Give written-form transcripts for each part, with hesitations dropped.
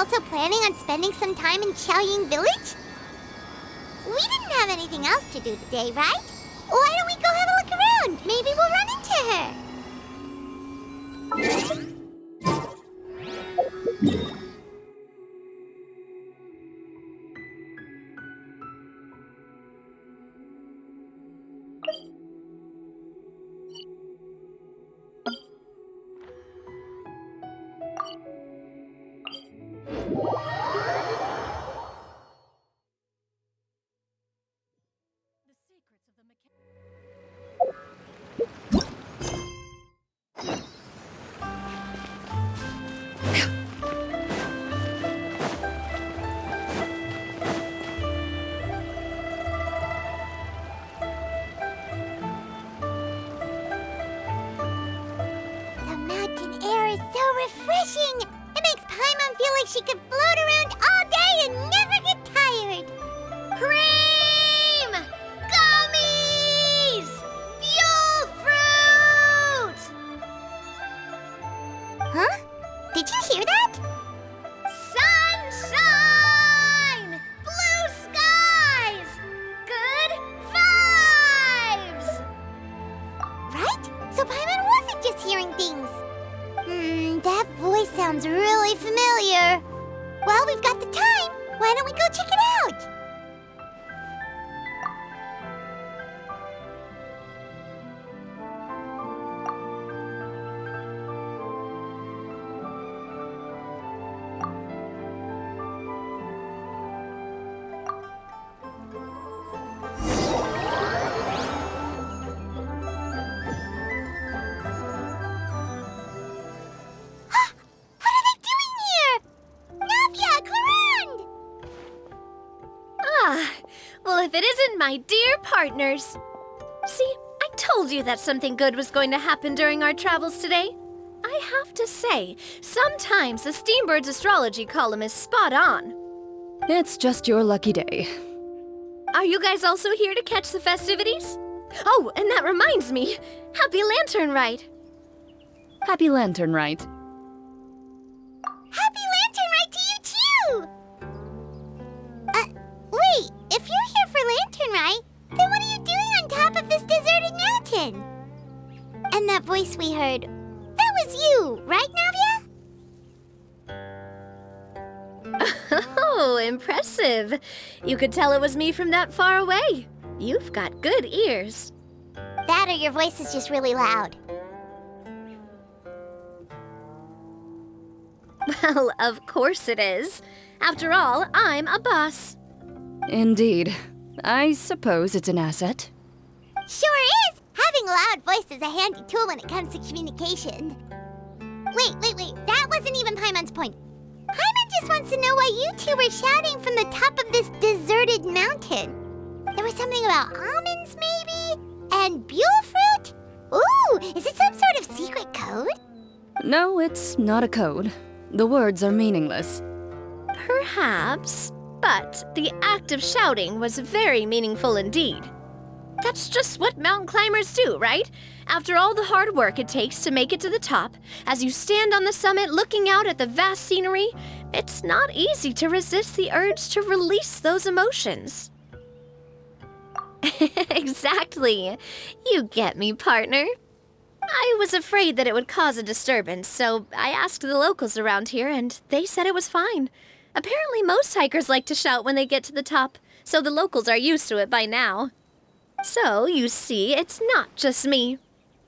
also planning on spending some time in Xiaoying Village? We didn't have anything else to do today, right? Why don't we go have a look around? Maybe we'll run into her. Refreshing! It makes Paimon feel like she could float around all day and never get tired. Cream! Gummies! Fuel fruit! Huh? Did you hear that? Sunshine! Blue skies! Good vibes! Right? So Paimon wasn't just hearing things. That voice sounds really familiar. Well, we've got the time. Why don't we go check it out? Well, if it isn't my dear partners. See, I told you that something good was going to happen during our travels today. I have to say, sometimes the Steambird's astrology column is spot on. It's just your lucky day. Are you guys also here to catch the festivities? Oh, and that reminds me. Happy Lantern Rite. Happy Lantern Rite. Happy Lantern Rite to you too! Wait, if you're here for Lantern Rite, then what are you doing on top of this deserted mountain? And that voice we heard, that was you, right, Navia? Oh, impressive. You could tell it was me from that far away. You've got good ears. That or your voice is just really loud. Well, of course it is. After all, I'm a boss. Indeed. I suppose it's an asset. Sure is! Having a loud voice is a handy tool when it comes to communication. Wait. That wasn't even Paimon's point. Paimon just wants to know why you two were shouting from the top of this deserted mountain. There was something about almonds, maybe? And buell fruit? Ooh, is it some sort of secret code? No, it's not a code. The words are meaningless. Perhaps, but the act of shouting was very meaningful indeed. That's just what mountain climbers do, right? After all the hard work it takes to make it to the top, as you stand on the summit looking out at the vast scenery, it's not easy to resist the urge to release those emotions. Exactly. You get me, partner. I was afraid that it would cause a disturbance, so I asked the locals around here, and they said it was fine. Apparently most hikers like to shout when they get to the top, so the locals are used to it by now. So, you see, it's not just me.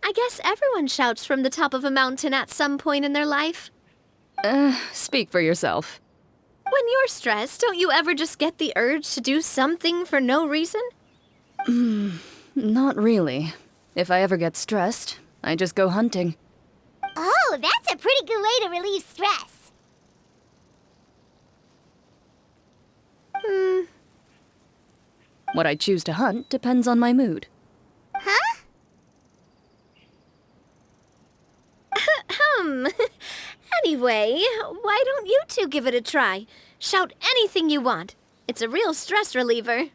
I guess everyone shouts from the top of a mountain at some point in their life. Speak for yourself. When you're stressed, don't you ever just get the urge to do something for no reason? Not really. If I ever get stressed, I just go hunting. Oh, that's a pretty good way to relieve stress. What I choose to hunt depends on my mood. Huh? Anyway, why don't you two give it a try? Shout anything you want. It's a real stress reliever.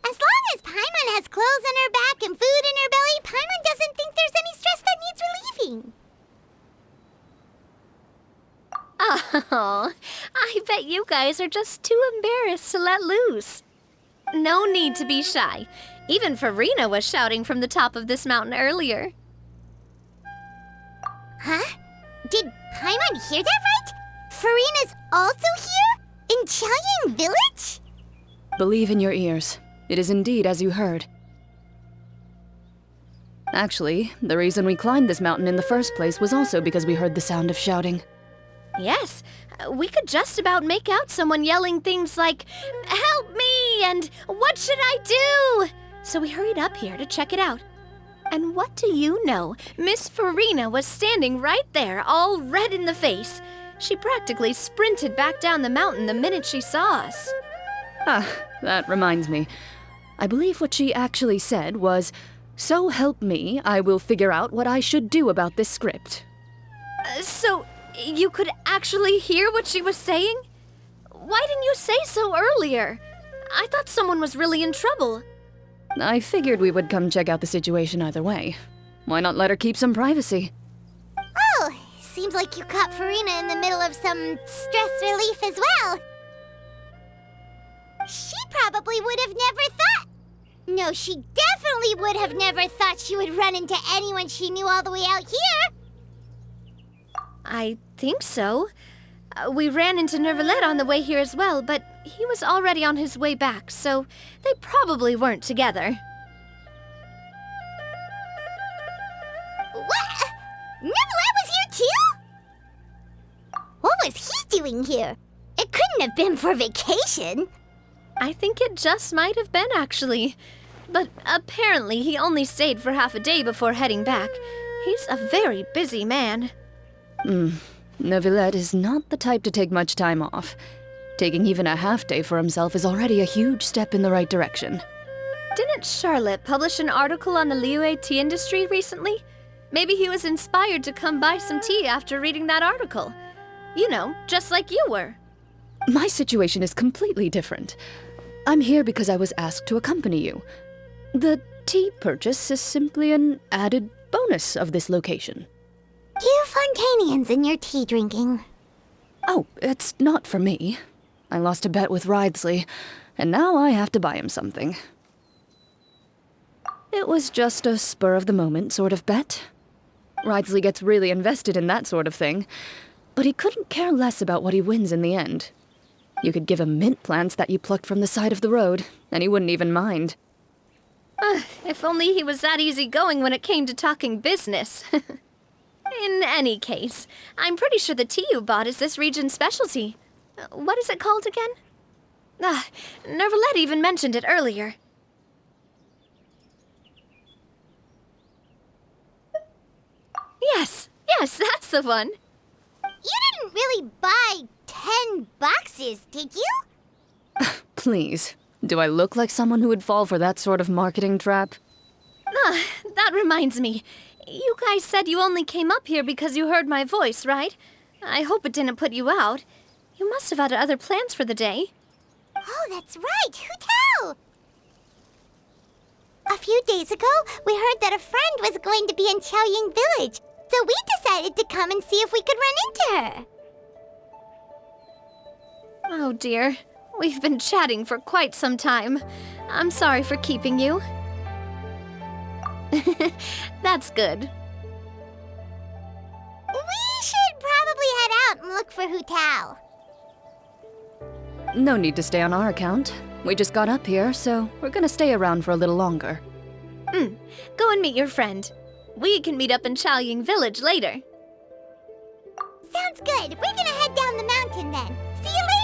As long as Paimon has clothes on her back and food in her belly, Paimon doesn't think there's any stress that needs relieving. Oh, I bet you guys are just too embarrassed to let loose. No need to be shy. Even Farina was shouting from the top of this mountain earlier. Huh? Did Paimon hear that right? Farina's also here? In Chaoyang Village? Believe in your ears. It is indeed as you heard. Actually, the reason we climbed this mountain in the first place was also because we heard the sound of shouting. Yes, we could just about make out someone yelling things like, "Help me!" and "What should I do?" So we hurried up here to check it out. And what do you know? Miss Farina was standing right there, all red in the face. She practically sprinted back down the mountain the minute she saw us. Ah, that reminds me. I believe what she actually said was, "So help me, I will figure out what I should do about this script." So, you could actually hear what she was saying? Why didn't you say so earlier? I thought someone was really in trouble. I figured we would come check out the situation either way. Why not let her keep some privacy? Oh, seems like you caught Farina in the middle of some stress relief as well. She probably would have never thought. No, she definitely would have never thought she would run into anyone she knew all the way out here. I think so. We ran into Nervalet on the way here as well, but he was already on his way back, so they probably weren't together. What? Nervalet was here too? What was he doing here? It couldn't have been for vacation. I think it just might have been, actually. But apparently he only stayed for half a day before heading back. He's a very busy man. Neuvillette is not the type to take much time off. Taking even a half day for himself is already a huge step in the right direction. Didn't Charlotte publish an article on the Liyue tea industry recently? Maybe he was inspired to come buy some tea after reading that article. You know, just like you were. My situation is completely different. I'm here because I was asked to accompany you. The tea purchase is simply an added bonus of this location. You Fontanians and your tea drinking. Oh, it's not for me. I lost a bet with Ridesley, and now I have to buy him something. It was just a spur-of-the-moment sort of bet. Ridesley gets really invested in that sort of thing, but he couldn't care less about what he wins in the end. You could give him mint plants that you plucked from the side of the road, and he wouldn't even mind. If only he was that easygoing when it came to talking business. In any case, I'm pretty sure the tea you bought is this region's specialty. What is it called again? Nervalet even mentioned it earlier. Yes, that's the one. You didn't really buy 10 boxes, did you? Please, do I look like someone who would fall for that sort of marketing trap? That reminds me. You guys said you only came up here because you heard my voice, right? I hope it didn't put you out. You must have had other plans for the day. Oh, that's right. Who tell? A few days ago, we heard that a friend was going to be in Chaoyang Village, so we decided to come and see if we could run into her. Oh dear. We've been chatting for quite some time. I'm sorry for keeping you. That's good. We should probably head out and look for Hu Tao. No need to stay on our account. We just got up here, so we're gonna stay around for a little longer. Go and meet your friend. We can meet up in Chaoyang Village later. Sounds good. We're gonna head down the mountain then. See you later!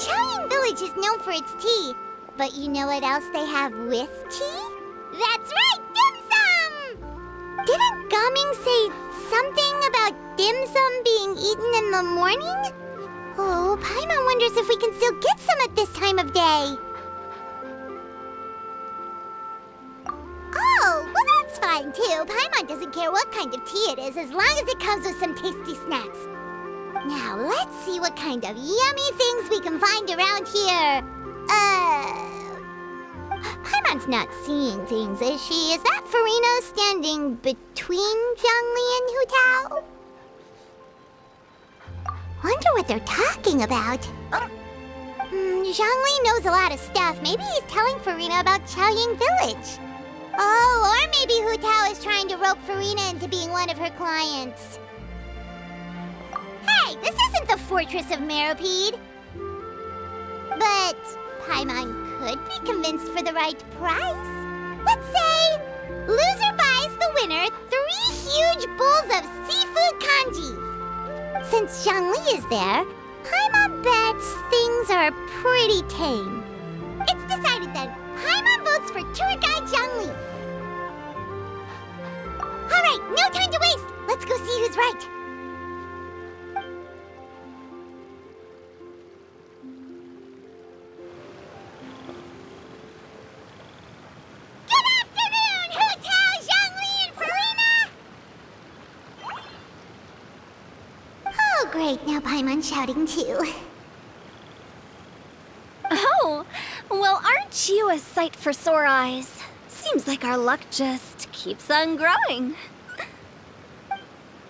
Chaoyang Village is known for its tea, but you know what else they have with tea? That's right, dim sum! Didn't Gaming say something about dim sum being eaten in the morning? Oh, Paimon wonders if we can still get some at this time of day. Oh, well that's fine too. Paimon doesn't care what kind of tea it is as long as it comes with some tasty snacks. Now let's see what kind of yummy things we can find around here. Paimon's not seeing things, is she? Is that Furina standing between Zhongli and Hu Tao? Wonder what they're talking about. Zhongli knows a lot of stuff. Maybe he's telling Furina about Chaoying Village. Oh, or maybe Hu Tao is trying to rope Furina into being one of her clients. Hey, this isn't the Fortress of Meropide. But Paimon could be convinced for the right price. Let's say loser buys the winner 3 huge bowls of seafood kanji. Since Zhongli is there, Paimon bets things are pretty tame. It's decided then. Paimon votes for tour guide Zhongli. All right, no time to waste. Let's go see who's right. Good afternoon, Hu Tao, Zhongli, and Furina! Oh, great. Now Paimon's shouting too. Oh, well, aren't you a sight for sore eyes? Seems like our luck just keeps on growing.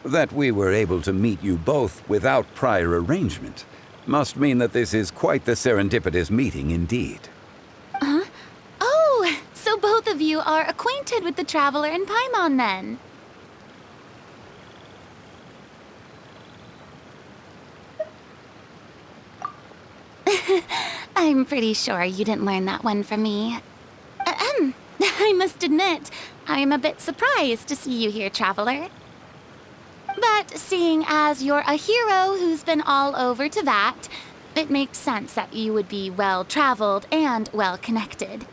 That we were able to meet you both without prior arrangement must mean that this is quite the serendipitous meeting indeed. Huh? Oh, so both of you are acquainted with the Traveler and Paimon then? I'm pretty sure you didn't learn that one from me. I must admit, I'm a bit surprised to see you here, Traveler. But seeing as you're a hero who's been all over Teyvat, it makes sense that you would be well-traveled and well-connected.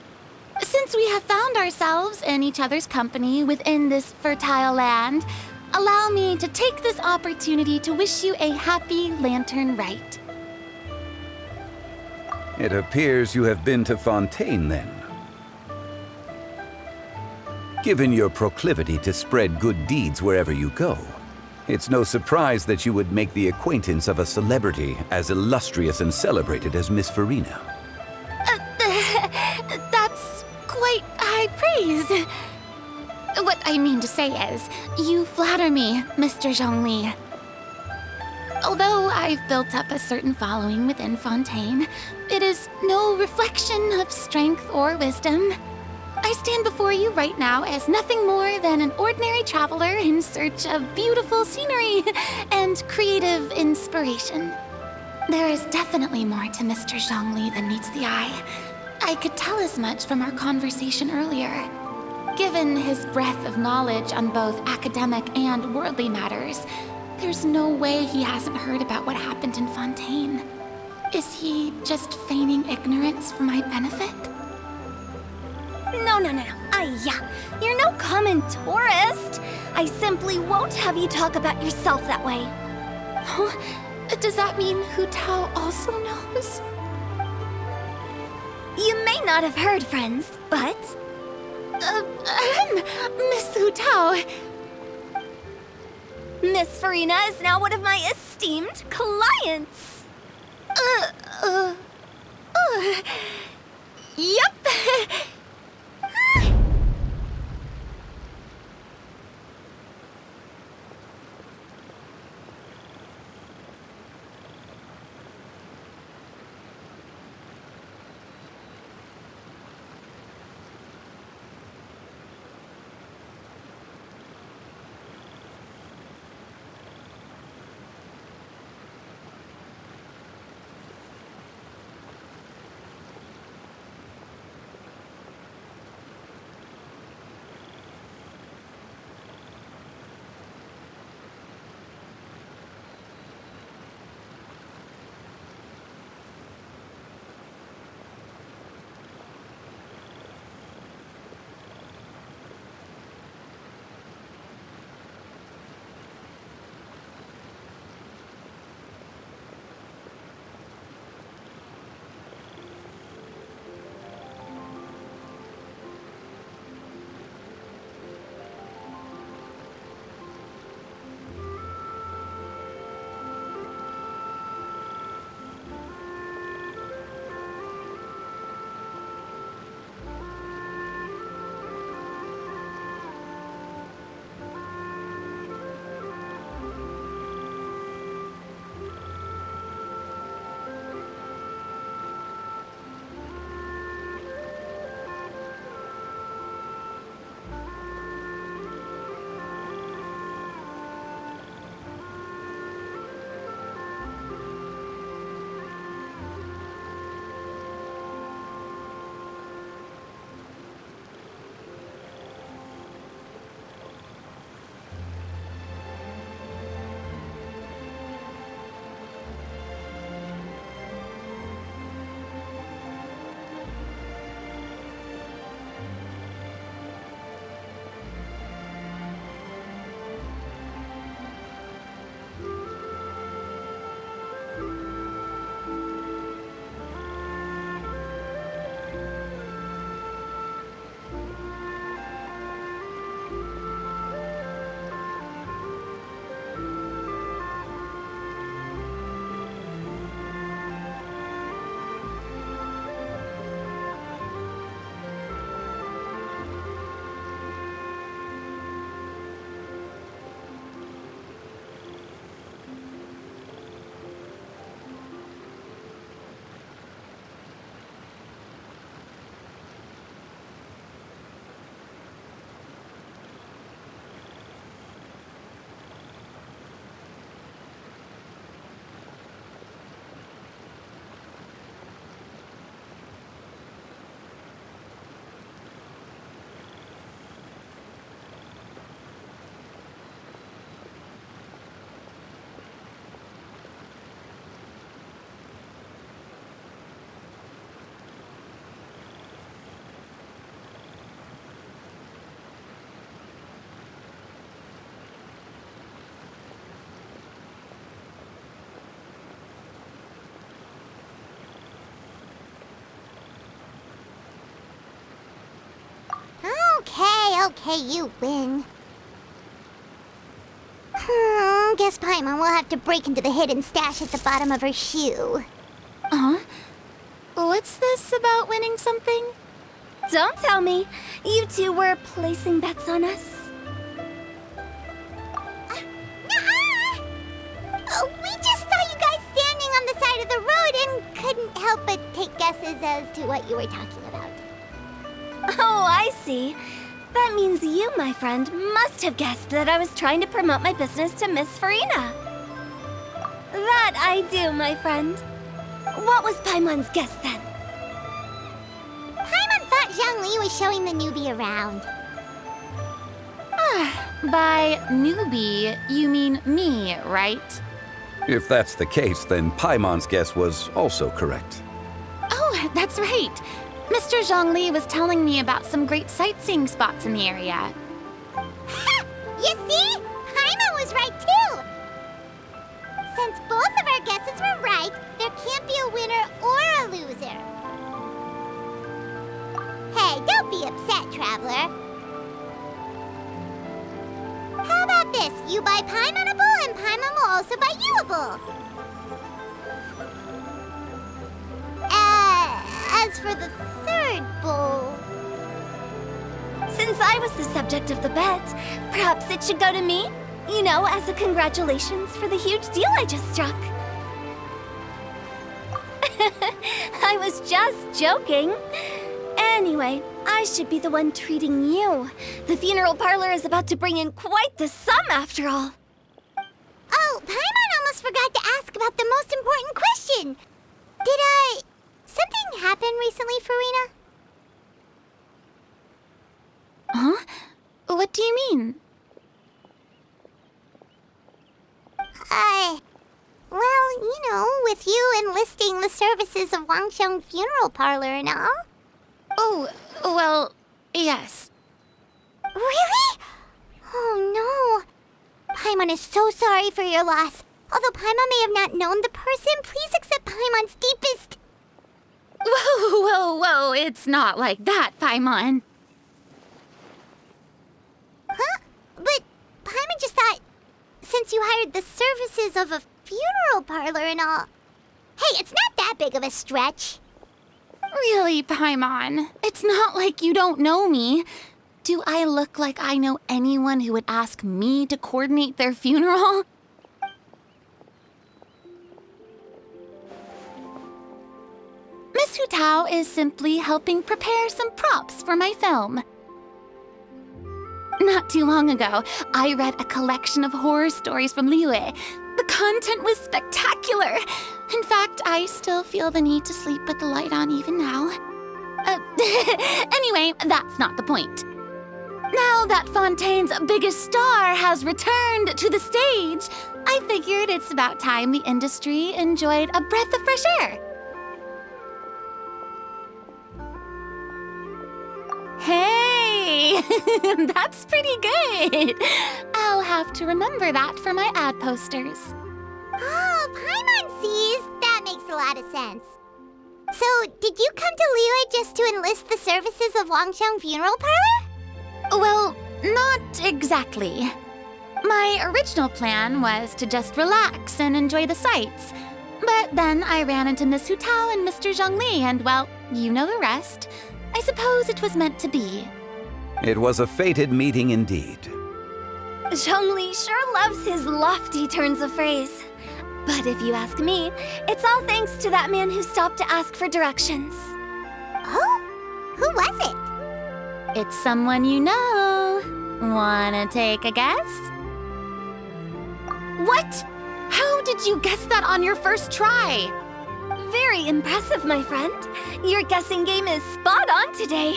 Since we have found ourselves in each other's company within this fertile land, allow me to take this opportunity to wish you a happy Lantern Rite. It appears you have been to Fontaine, then. Given your proclivity to spread good deeds wherever you go, it's no surprise that you would make the acquaintance of a celebrity as illustrious and celebrated as Miss Furina. That's quite high praise. What I mean to say is, you flatter me, Mr. Zhongli. Although I've built up a certain following within Fontaine, it is no reflection of strength or wisdom. I stand before you right now as nothing more than an ordinary traveler in search of beautiful scenery and creative inspiration. There is definitely more to Mr. Zhongli than meets the eye. I could tell as much from our conversation earlier. Given his breadth of knowledge on both academic and worldly matters, there's no way he hasn't heard about what happened in Fontaine. Is he just feigning ignorance for my benefit? No. You're no common tourist. I simply won't have you talk about yourself that way. Oh, does that mean Hu Tao also knows? You may not have heard, friends, but... Miss Hu Tao. Miss Furina is now one of my esteemed clients. Yep. Okay, you win. Guess Paimon will have to break into the hidden stash at the bottom of her shoe. Huh? What's this about winning something? Don't tell me. You two were placing bets on us. Nuh-uh! We just saw you guys standing on the side of the road and couldn't help but take guesses as to what you were talking about. Oh, I see. That means you, my friend, must have guessed that I was trying to promote my business to Miss Farina. That I do, my friend. What was Paimon's guess then? Paimon thought Zhongli was showing the newbie around. By newbie, you mean me, right? If that's the case, then Paimon's guess was also correct. Oh, that's right. Mr. Zhongli was telling me about some great sightseeing spots in the area. Ha! You see? Paimon was right too! Since both of our guesses were right, there can't be a winner or a loser. Hey, don't be upset, Traveler. How about this? You buy Paimon a bowl and Paimon will also buy you a bowl. As for the third bowl... Since I was the subject of the bet, perhaps it should go to me? You know, as a congratulations for the huge deal I just struck. I was just joking. Anyway, I should be the one treating you. The funeral parlor is about to bring in quite the sum after all. Oh, Paimon almost forgot to ask about the most important question. Something happen recently, Farina? Huh? What do you mean? Well, you know, with you enlisting the services of Wangsheng Funeral Parlor and all. Oh, well, yes. Really? Oh no. Paimon is so sorry for your loss. Although Paimon may have not known the person, please accept Paimon's deepest... Whoa, it's not like that, Paimon. Huh? But Paimon just thought, since you hired the services of a funeral parlor and all... Hey, it's not that big of a stretch. Really, Paimon, it's not like you don't know me. Do I look like I know anyone who would ask me to coordinate their funeral? Miss Hu Tao is simply helping prepare some props for my film. Not too long ago, I read a collection of horror stories from Liyue. The content was spectacular. In fact, I still feel the need to sleep with the light on even now. Anyway, that's not the point. Now that Fontaine's biggest star has returned to the stage, I figured it's about time the industry enjoyed a breath of fresh air. Hey, that's pretty good. I'll have to remember that for my ad posters. Oh, Paimon sees. That makes a lot of sense. So, did you come to Liyue just to enlist the services of Wangsheng Funeral Parlor? Well, not exactly. My original plan was to just relax and enjoy the sights. But then I ran into Miss Hu Tao and Mr. Zhongli, and well, you know the rest. I suppose it was meant to be. It was a fated meeting indeed. Zhongli sure loves his lofty turns of phrase. But if you ask me, it's all thanks to that man who stopped to ask for directions. Oh? Who was it? It's someone you know. Wanna take a guess? What? How did you guess that on your first try? Very impressive, my friend. Your guessing game is spot on today.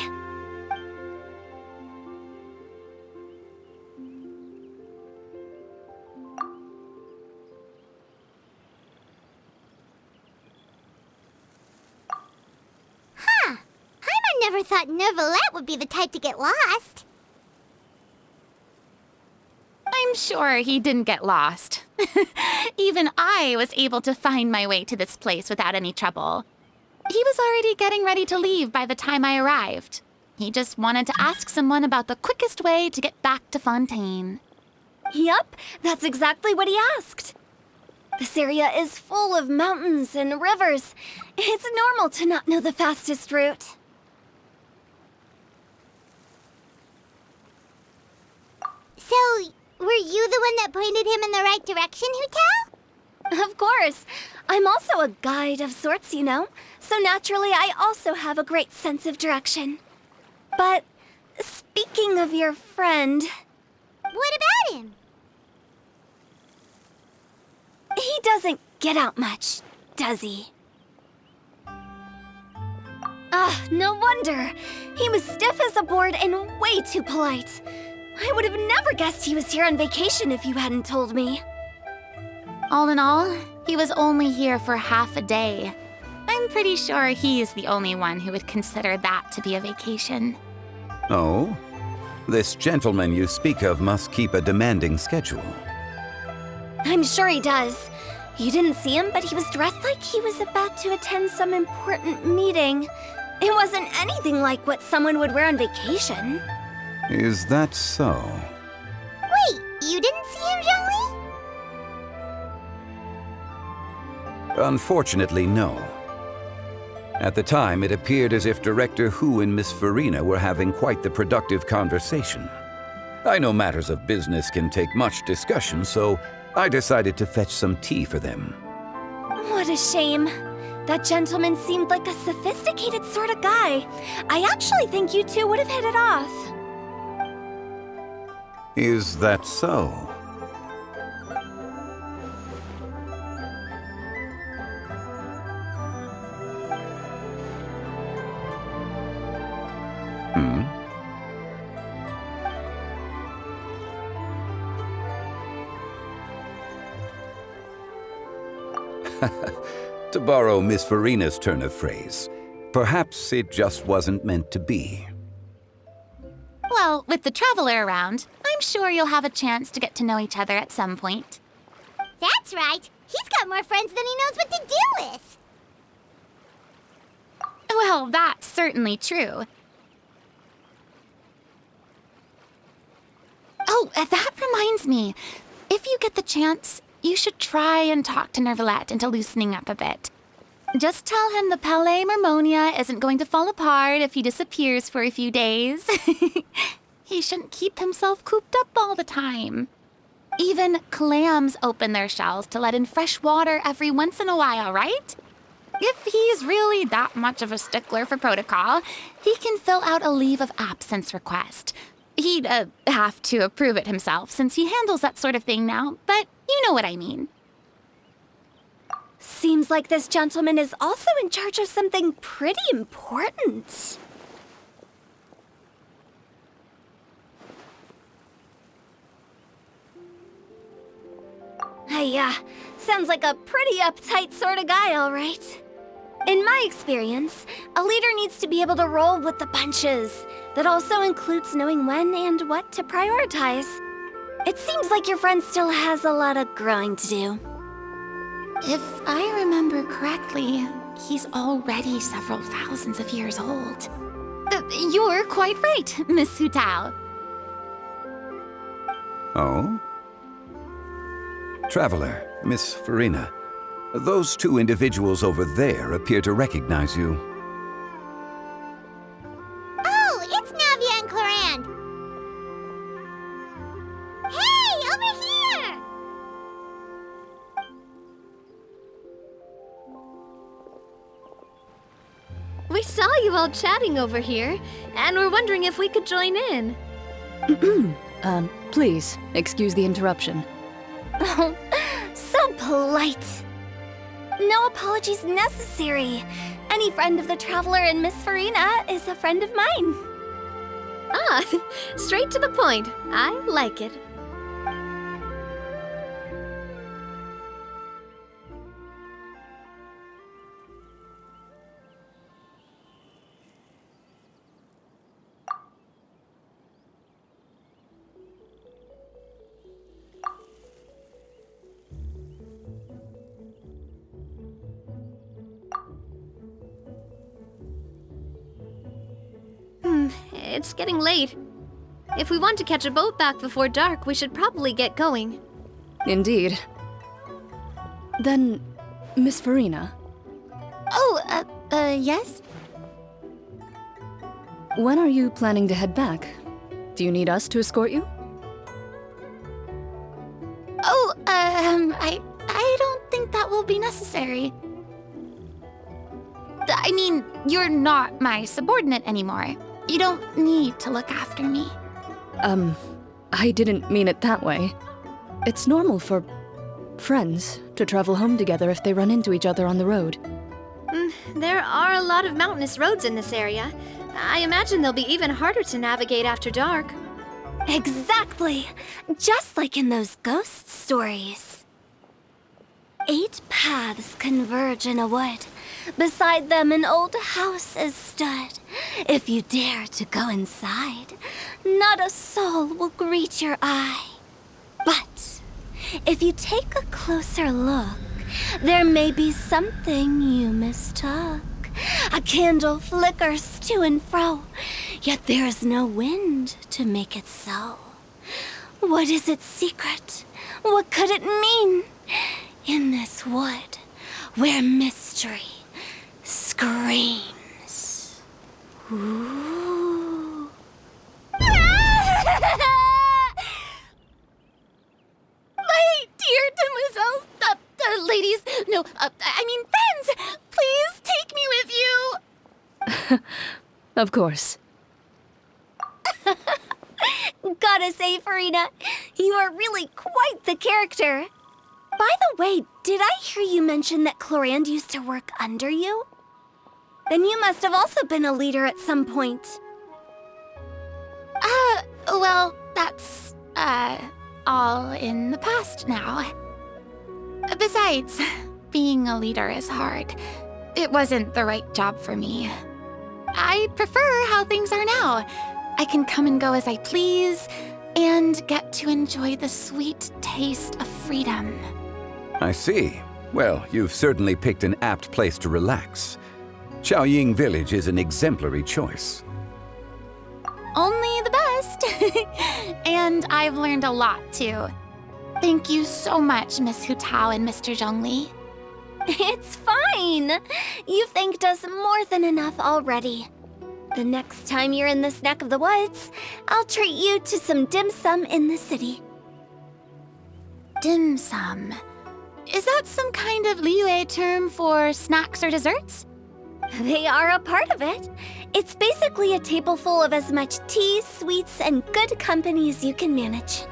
Huh. Paimon never thought Neuvillette would be the type to get lost. I'm sure he didn't get lost. Even I was able to find my way to this place without any trouble. He was already getting ready to leave by the time I arrived. He just wanted to ask someone about the quickest way to get back to Fontaine. Yup, that's exactly what he asked. This area is full of mountains and rivers. It's normal to not know the fastest route. So, were you the one that pointed him in the right direction, Hu-Tao? Of course. I'm also a guide of sorts, you know. So naturally, I also have a great sense of direction. But speaking of your friend... What about him? He doesn't get out much, does he? Ah, no wonder. He was stiff as a board and way too polite. I would have never guessed he was here on vacation if you hadn't told me. All in all, he was only here for half a day. I'm pretty sure he's the only one who would consider that to be a vacation. Oh? This gentleman you speak of must keep a demanding schedule. I'm sure he does. You didn't see him, but he was dressed like he was about to attend some important meeting. It wasn't anything like what someone would wear on vacation. Is that so? Wait, you didn't see him, Zhongli? Unfortunately, no. At the time, it appeared as if Director Hu and Miss Farina were having quite the productive conversation. I know matters of business can take much discussion, so I decided to fetch some tea for them. What a shame. That gentleman seemed like a sophisticated sort of guy. I actually think you two would have hit it off. Is that so? To borrow Miss Farina's turn of phrase, perhaps it just wasn't meant to be. Well, with the Traveler around, I'm sure you'll have a chance to get to know each other at some point. That's right. He's got more friends than he knows what to do with. Well, that's certainly true. Oh, that reminds me. If you get the chance, you should try and talk to Nervalette into loosening up a bit. Just tell him the Palais Mermonia isn't going to fall apart if he disappears for a few days. He shouldn't keep himself cooped up all the time. Even clams open their shells to let in fresh water every once in a while, right? If he's really that much of a stickler for protocol, he can fill out a leave of absence request. He'd have to approve it himself since he handles that sort of thing now, but you know what I mean. Seems like this gentleman is also in charge of something pretty important. Sounds like a pretty uptight sort of guy, all right. In my experience, a leader needs to be able to roll with the punches. That also includes knowing when and what to prioritize. It seems like your friend still has a lot of growing to do. If I remember correctly, he's already several thousands of years old. You're quite right, Miss Hu-Tao. Oh? Traveler, Miss Farina, those two individuals over there appear to recognize you. Oh, it's Navia and Clorand. Hey, over here! We saw you all chatting over here, and we're wondering if we could join in. Please, excuse the interruption. Oh, so polite. No apologies necessary. Any friend of the Traveler and Miss Farina is a friend of mine. Ah, straight to the point. I like it. It's getting late. If we want to catch a boat back before dark, we should probably get going. Indeed. Then, Miss Farina, Oh, yes? when are you planning to head back? Do you need us to escort you? Oh, I don't think that will be necessary. I mean, you're not my subordinate anymore. You don't need to look after me. I didn't mean it that way. It's normal for friends to travel home together if they run into each other on the road. There are a lot of mountainous roads in this area. I imagine they'll be even harder to navigate after dark. Exactly! Just like in those ghost stories. 8 paths converge in a wood. Beside them an old house is stood. If you dare to go inside, not a soul will greet your eye. But if you take a closer look, there may be something you mistook. A candle flickers to and fro, yet there is no wind to make it so. What is its secret? What could it mean? In this wood, where mystery screams. Ooh. My dear demoiselles, ladies, no, I mean friends, please take me with you. Of course. Gotta say, Farina, you are really quite the character. By the way, did I hear you mention that Clorand used to work under you? Then you must have also been a leader at some point. Well, that's, all in the past now. Besides, being a leader is hard. It wasn't the right job for me. I prefer how things are now. I can come and go as I please, and get to enjoy the sweet taste of freedom. I see. Well, you've certainly picked an apt place to relax. Xiaoying Village is an exemplary choice. Only the best. And I've learned a lot, too. Thank you so much, Miss Hu Tao and Mr. Zhongli. It's fine. You've thanked us more than enough already. The next time you're in this neck of the woods, I'll treat you to some dim sum in the city. Dim sum. Is that some kind of Liyue term for snacks or desserts? They are a part of it. It's basically a table full of as much tea, sweets, and good company as you can manage.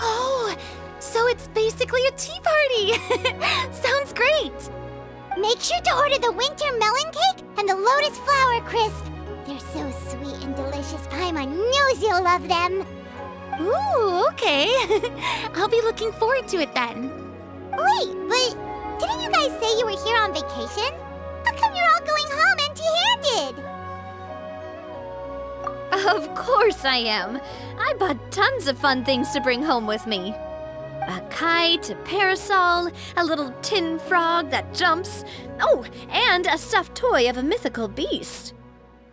Oh, so it's basically a tea party. Sounds great. Make sure to order the winter melon cake and the lotus flower crisp. They're so sweet and delicious, Paimon knows you'll love them. Ooh, okay. I'll be looking forward to it then. Wait, but didn't you guys say you were here on vacation? How come you're all going home empty-handed? Of course I am. I bought tons of fun things to bring home with me. A kite, a parasol, a little tin frog that jumps. Oh, and a stuffed toy of a mythical beast.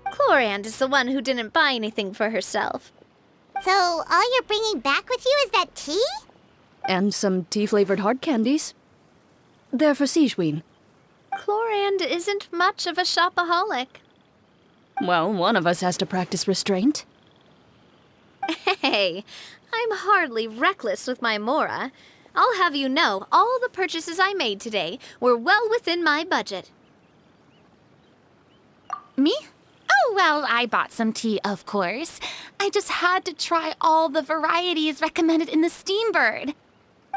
Clorand is the one who didn't buy anything for herself. So all you're bringing back with you is that tea? And some tea-flavored hard candies. They're for Sigewin. Clorand isn't much of a shopaholic. Well, one of us has to practice restraint. Hey, I'm hardly reckless with my Mora. I'll have you know, all the purchases I made today were well within my budget. Me? Oh, well, I bought some tea, of course. I just had to try all the varieties recommended in the Steambird.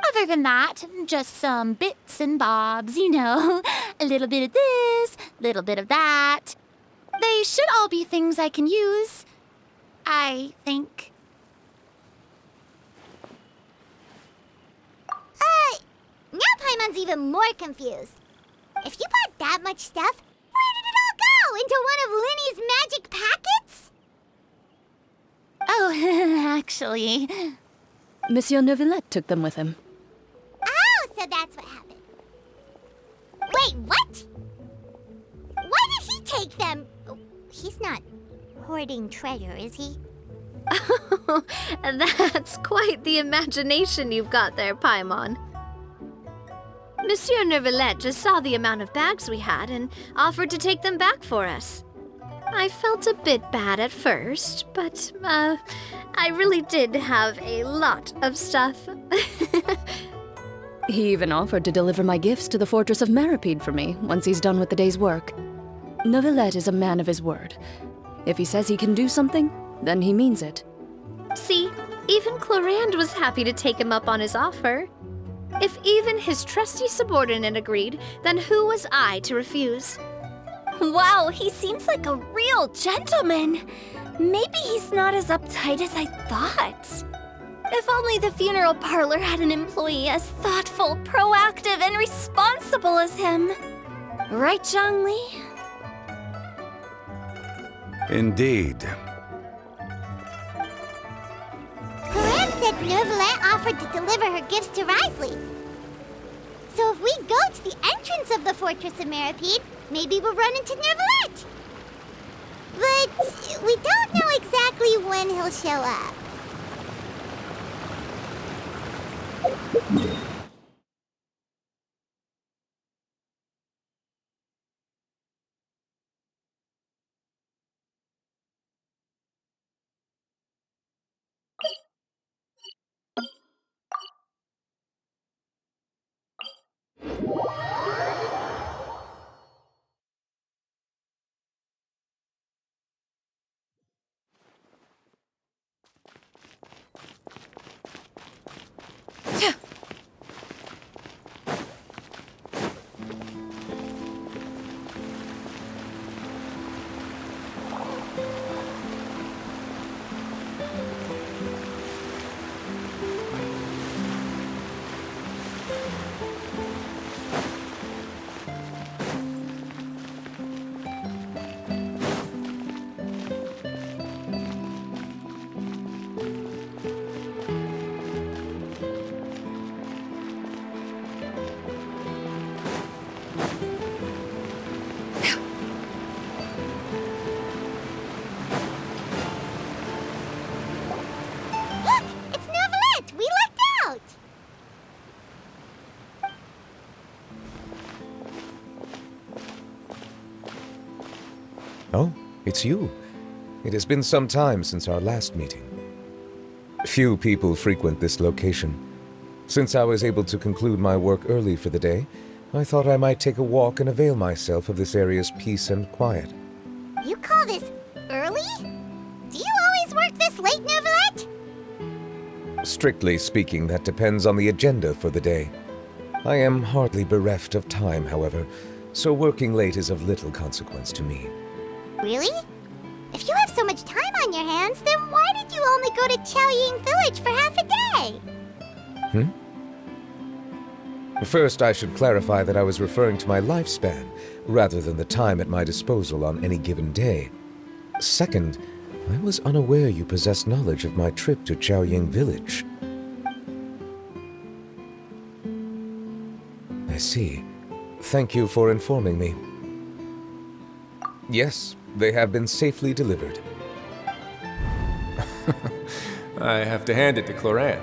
Other than that, just some bits and bobs, you know. A little bit of this, little bit of that. They should all be things I can use, I think. Now Paimon's even more confused. If you bought that much stuff, where did it all go? Into one of Linny's magic packets? Oh, actually... Monsieur Neuvillette took them with him. Oh, so that's what happened. Wait, what? Why did he take them? Oh, he's not hoarding treasure, is he? That's quite the imagination you've got there, Paimon. Monsieur Neuvillette just saw the amount of bags we had and offered to take them back for us. I felt a bit bad at first, but, I really did have a lot of stuff. He even offered to deliver my gifts to the Fortress of Meripede for me once he's done with the day's work. Neuvillette is a man of his word. If he says he can do something, then he means it. See, even Clorand was happy to take him up on his offer. If even his trusty subordinate agreed, then who was I to refuse? Wow, he seems like a real gentleman. Maybe he's not as uptight as I thought. If only the funeral parlor had an employee as thoughtful, proactive, and responsible as him. Right, Zhongli? Indeed. Clorand said Neuvillette offered to deliver her gifts to Risley. So if we go to the entrance of the Fortress of Meripede, maybe we'll run into Neuvillette. But we don't know exactly when he'll show up. Oh, it's you. It has been some time since our last meeting. Few people frequent this location. Since I was able to conclude my work early for the day, I thought I might take a walk and avail myself of this area's peace and quiet. You call this early? Do you always work this late, Neuvillette? Strictly speaking, that depends on the agenda for the day. I am hardly bereft of time, however, so working late is of little consequence to me. Really? If you have so much time on your hands, then why did you only go to Chaoying Village for half a day? First, I should clarify that I was referring to my lifespan, rather than the time at my disposal on any given day. Second, I was unaware you possessed knowledge of my trip to Chaoying Village. I see. Thank you for informing me. Yes, they have been safely delivered. I have to hand it to Clorand.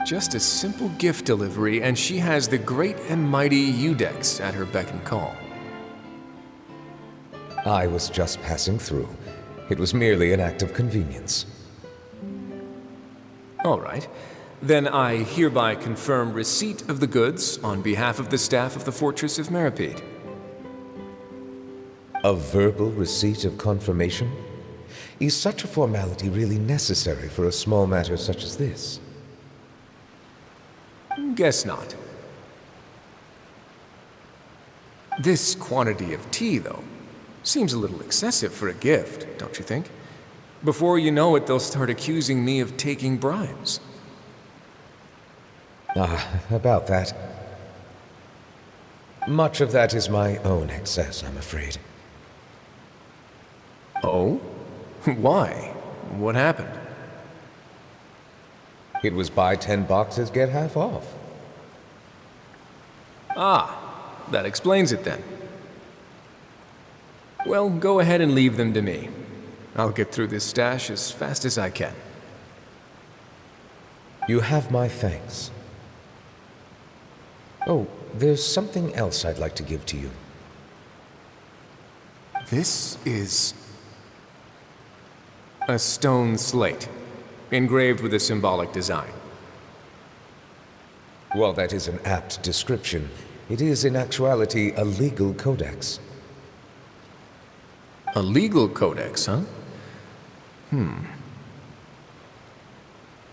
Just a simple gift delivery, and she has the great and mighty Udex at her beck and call. I was just passing through. It was merely an act of convenience. All right. Then I hereby confirm receipt of the goods on behalf of the staff of the Fortress of Meripede. A verbal receipt of confirmation? Is such a formality really necessary for a small matter such as this? Guess not. This quantity of tea, though, seems a little excessive for a gift, don't you think? Before you know it, they'll start accusing me of taking bribes. About that. Much of that is my own excess, I'm afraid. Oh? Why? What happened? It was buy 10 boxes, get half off. Ah, that explains it then. Well, go ahead and leave them to me. I'll get through this stash as fast as I can. You have my thanks. Oh, there's something else I'd like to give to you. This is a stone slate, engraved with a symbolic design. While that is an apt description, it is in actuality a legal codex. A legal codex, huh?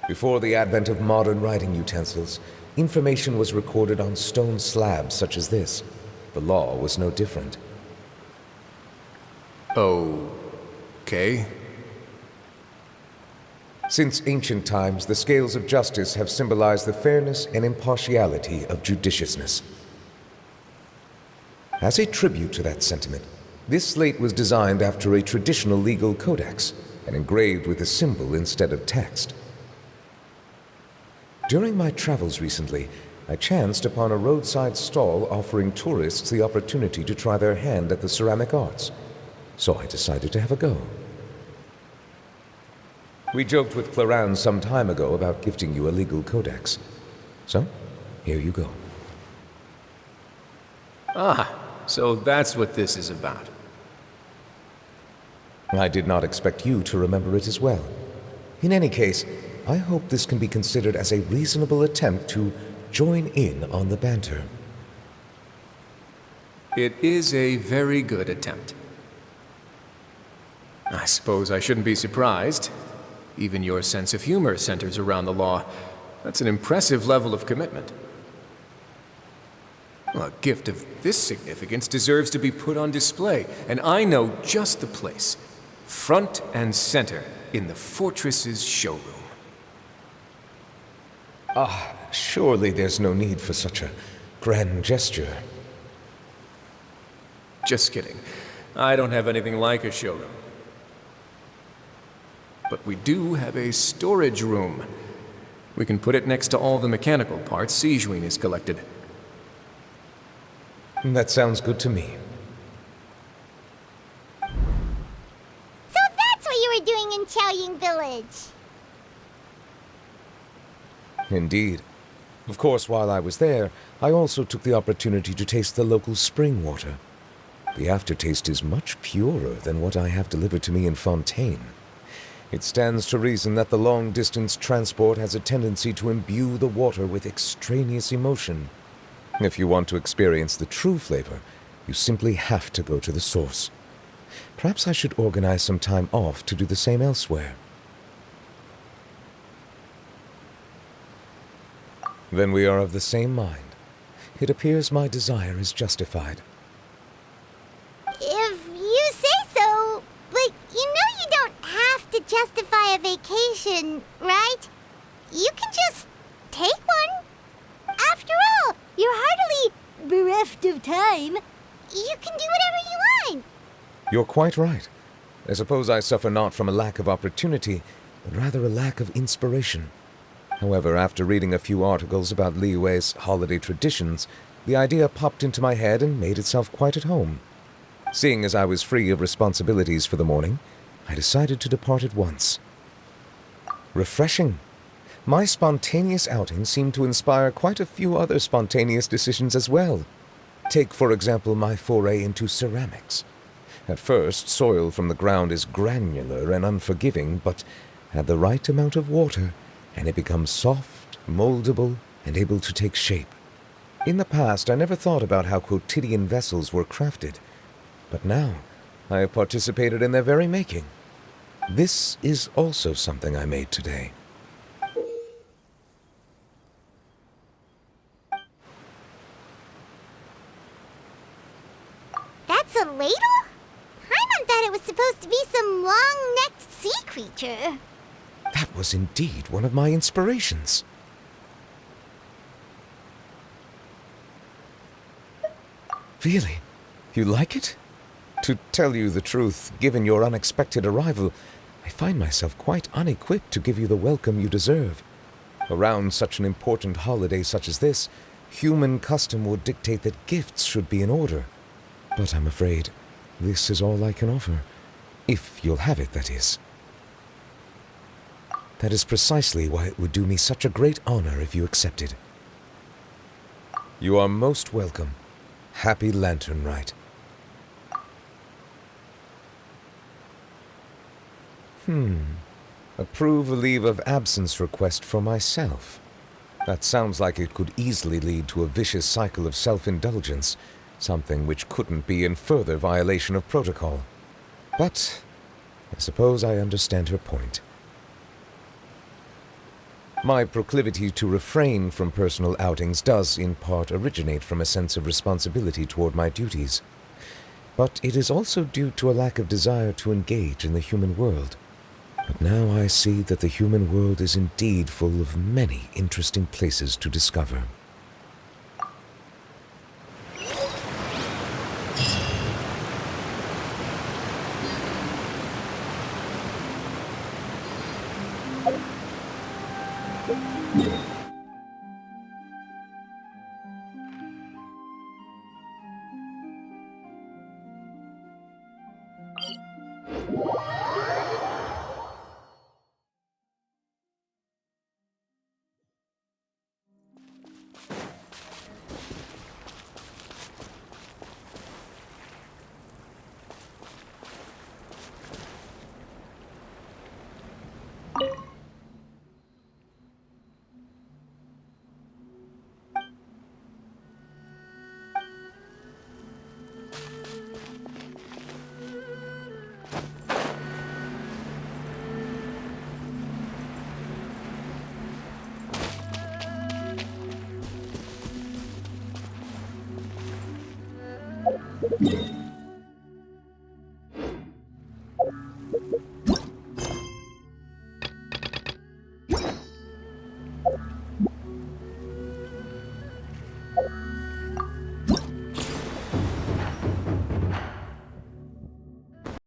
Before the advent of modern writing utensils, information was recorded on stone slabs such as this. The law was no different. Okay. Since ancient times, the scales of justice have symbolized the fairness and impartiality of judiciousness. As a tribute to that sentiment, this slate was designed after a traditional legal codex and engraved with a symbol instead of text. During my travels recently, I chanced upon a roadside stall offering tourists the opportunity to try their hand at the ceramic arts, so I decided to have a go. We joked with Claran some time ago about gifting you a legal codex. So, here you go. So that's what this is about. I did not expect you to remember it as well. In any case, I hope this can be considered as a reasonable attempt to join in on the banter. It is a very good attempt. I suppose I shouldn't be surprised. Even your sense of humor centers around the law. That's an impressive level of commitment. Well, a gift of this significance deserves to be put on display, and I know just the place. Front and center in the fortress's showroom. Surely there's no need for such a grand gesture. Just kidding. I don't have anything like a showroom. But we do have a storage room. We can put it next to all the mechanical parts Sijuin has collected. That sounds good to me. So that's what you were doing in Chaoying Village. Indeed. Of course, while I was there, I also took the opportunity to taste the local spring water. The aftertaste is much purer than what I have delivered to me in Fontaine. It stands to reason that the long-distance transport has a tendency to imbue the water with extraneous emotion. If you want to experience the true flavor, you simply have to go to the source. Perhaps I should organize some time off to do the same elsewhere. Then we are of the same mind. It appears my desire is justified. If you say so, but you know you don't have to justify a vacation, right? You can just take one. After all, you're hardly bereft of time. You can do whatever you want. You're quite right. I suppose I suffer not from a lack of opportunity, but rather a lack of inspiration. However, after reading a few articles about Liyue's holiday traditions, the idea popped into my head and made itself quite at home. Seeing as I was free of responsibilities for the morning, I decided to depart at once. Refreshing. My spontaneous outing seemed to inspire quite a few other spontaneous decisions as well. Take, for example, my foray into ceramics. At first, soil from the ground is granular and unforgiving, but add the right amount of water, and it becomes soft, moldable, and able to take shape. In the past, I never thought about how quotidian vessels were crafted, but now I have participated in their very making. This is also something I made today. That's a ladle? Paimon thought it was supposed to be some long-necked sea creature. That was indeed one of my inspirations. Really? You like it? To tell you the truth, given your unexpected arrival, I find myself quite unequipped to give you the welcome you deserve. Around such an important holiday such as this, human custom would dictate that gifts should be in order. But I'm afraid this is all I can offer. If you'll have it, that is. That is precisely why it would do me such a great honor if you accepted. You are most welcome. Happy Lantern Rite. Approve a leave of absence request for myself. That sounds like it could easily lead to a vicious cycle of self-indulgence, something which couldn't be in further violation of protocol. But I suppose I understand her point. My proclivity to refrain from personal outings does, in part, originate from a sense of responsibility toward my duties. But it is also due to a lack of desire to engage in the human world. But now I see that the human world is indeed full of many interesting places to discover.